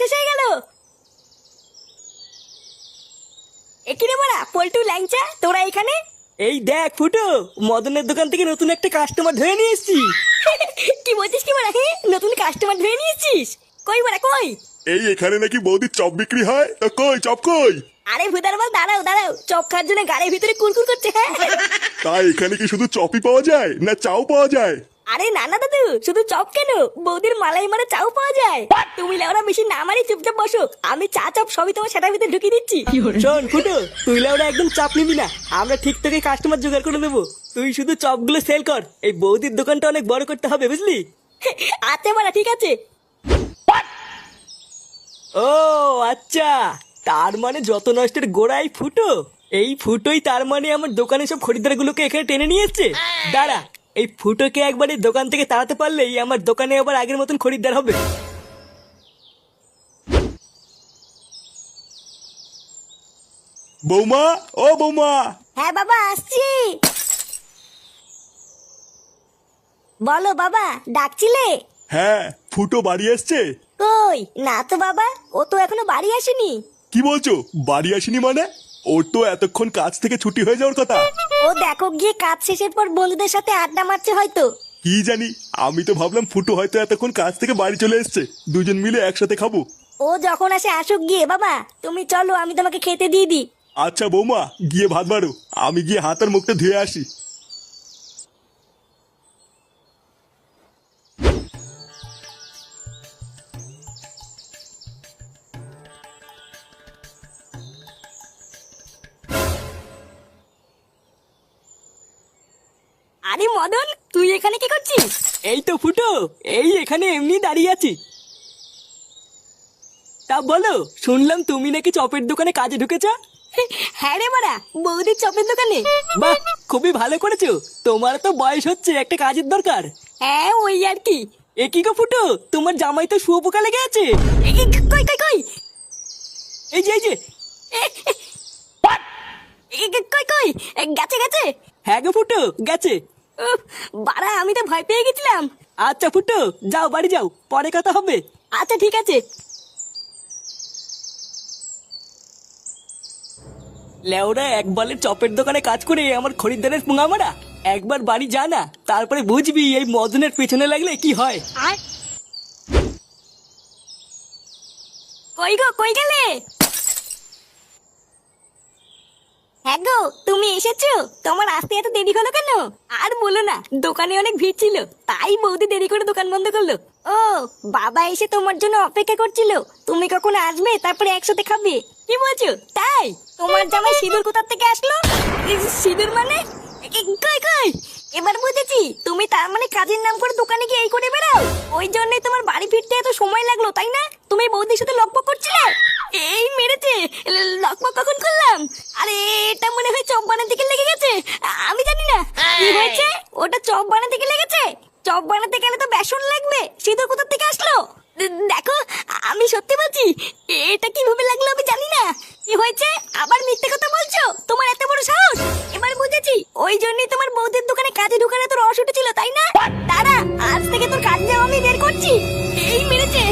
শেষ হয়ে গেল। এখানে বড়া পল্টু ল্যাংচা তোরা এখানে? এই দেখ ফুটো, মদনের দোকান থেকে নতুন একটা কাস্টমার ধরে নিয়ে এসেছি। কি বলছিস কি বড়া? হ্যাঁ নতুন কাস্টমার ধরে নিয়েছিস? কই বড়া কই? এই এখানে নাকি বৌদির চপ বিক্রি হয়, তা কই চপ কই? আরে ভুদার বল দাঁড়াও দাঁড়াও, চপ খাওয়ার জন্য গাড়ির ভিতরে কুরকুর করছে। হ্যাঁ তাই এখানে কি শুধু চপই পাওয়া যায় না চাও পাওয়া যায়? আরে না না দাদু, শুধু চপ কেন, বৌদির মালাই মারা চাও পাওয়া যায়। তুমি লেওরা বেশি না মারি চুপচাপ বসো, আমি চা চপ সবই তোমার সেটার ভিতরে ঢুকিয়ে দিচ্ছি। শোন ফুটো, তুই ওরা একদম চাপ নিবি না, আমরা ঠিক তোকে কাস্টমার জোগাড় করে দেবো। তুই শুধু চপগুলো সেল কর, এই বৌদির দোকানটা অনেক বড় করতে হবে বুঝলি। আচ্ছা বড়া ঠিক আছে। ও আচ্ছা, তার মানে যত নষ্টের গোড়াই ফুটো। এই ফুটোই তার মানে আমার দোকানে সব খরিদ্দারগুলোকে এখানে টেনে নিয়ে এসছে। দাঁড়া, এই ফুটোকে একবার এই দোকান থেকে তাড়াতে পারলেই আমার দোকানে আবার আগের মতন খরিদ্দার হবে। বৌমা, ও বৌমা। হ্যাঁ বাবা আসছি। বলো বাবা, ডাকছিলে? হ্যাঁ, ফুটো বাড়ি এসছে? কই না তো বাবা, ও তো এখনো বাড়ি আসেনি। কি বলছো, বাড়ি আসেনি মানে? ওর তো এতক্ষণ কাজ থেকে ছুটি হয়ে যাওয়ার কথা। ও দেখো গিয়ে কাজ শেষের পর বন্ধুদের সাথে আড্ডা মারছে হয়তো। কি জানি, আমি তো ভাবলাম ফুটো হয়তো এতক্ষণ কাজ থেকে বাড়ি চলে এসছে, দুজন মিলে একসাথে খাবো। ও যখন আসে আসুক গিয়ে, বাবা তুমি চলো আমি তোমাকে খেতে দিয়ে দিই। আচ্ছা বৌমা, গিয়ে ভাত বাড়ো, আমি গিয়ে হাত আর মুখটা ধুয়ে আসি। আরে মদন, তুই এখানে কি করছিস? এই তো ফুটো, এই এখানে এমনি দাঁড়িয়ে আছি। তা বলো, শুনলাম তুমি নাকি চপের দোকানে কাজে ঢুকেছো? হ্যাঁ রে বড়া, বৌদির চপের দোকানে। বাহ, খুবই ভালো করেছো। তোমার তো বয়স হচ্ছে, একটা কাজের দরকার। হ্যাঁ ওই আর কি। এ কি গো ফুটো, তোমার জামাই তো শুয়োপোকা লেগে আছে। কই কই কই? এই যে এই যে। কই কই? গেছে গেছে। হ্যাঁ গো ফুটো, গেছে। উফ, বাড়া আমি তো ভয় পেয়ে গেছিলাম। আচ্ছা ফুটো, যাও বাড়ি যাও, পরে কথা হবে। আচ্ছা ঠিক আছে। লেওরা একবারের চপের দোকানে কাজ করে আমার খরিদ্দারের পুঙা মারা। একবার বাড়ি যা না, তারপরে বুঝবি এই মদনের পেছনে লাগলে কি হয়। কই গো কই গেলে? হ্যাঁ গো তুমি এসেছো? তোমার আসতে এত দেরি হলো কেন? আর বলো না, দোকানে অনেক ভিড় ছিল, তাই বৌদি দেরি করে দোকান বন্ধ করলো। ও বাবা এসে তোমার জন্য অপেক্ষা করছিল, তুমি কখন আসবে তারপরে একসাথে খাবে। কি বলছো তাই? তোমার জামাই সিঁদুর কোথা থেকে আসলো? সিঁদুর মানে? কই কই? এবার বুঝেছি, তুমি তার মানে কাজের নাম করে দোকানে গিয়ে এই করে বেড়াও। ওই জন্যই তোমার বাড়ি ফিরতে এত সময় লাগলো তাই না? তুমি বৌদির সাথে লকপক করছিলে। এই মেরেছে। লকপক কখন করলাম? আরে এটা মনে হয় চপ বানাতে গিয়ে লেগে গেছে। আমি জানি না কি হয়েছে। ওটা চপ বানাতে গিয়ে লেগেছে। চপ বানাতে গেলে তো বেসন লাগবে, সিঁদুর কোথা থেকে আসলো? দেখো আমি সত্যি বলছি, এটা কিভাবে লাগলো আমি জানি না। কি হয়েছে, আবার মিথ্যে কথা বলছো? তোমার এত বড় সাহস। এবার বুঝেছি, ওই জন্যই তোমার বৌদির দোকানে কাজে ঢুকানো তোর রস উঠেছিল তাই না? দাঁড়া, আজ থেকে তোর কাজ যাওয়া আমি বের করছি। এই মেরেছে।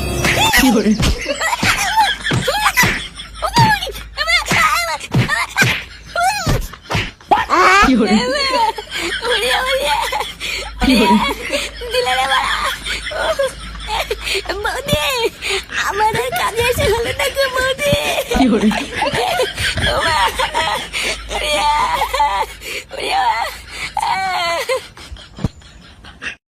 বৌদি আমার আর কাজে এসে হলো না গো বৌদি।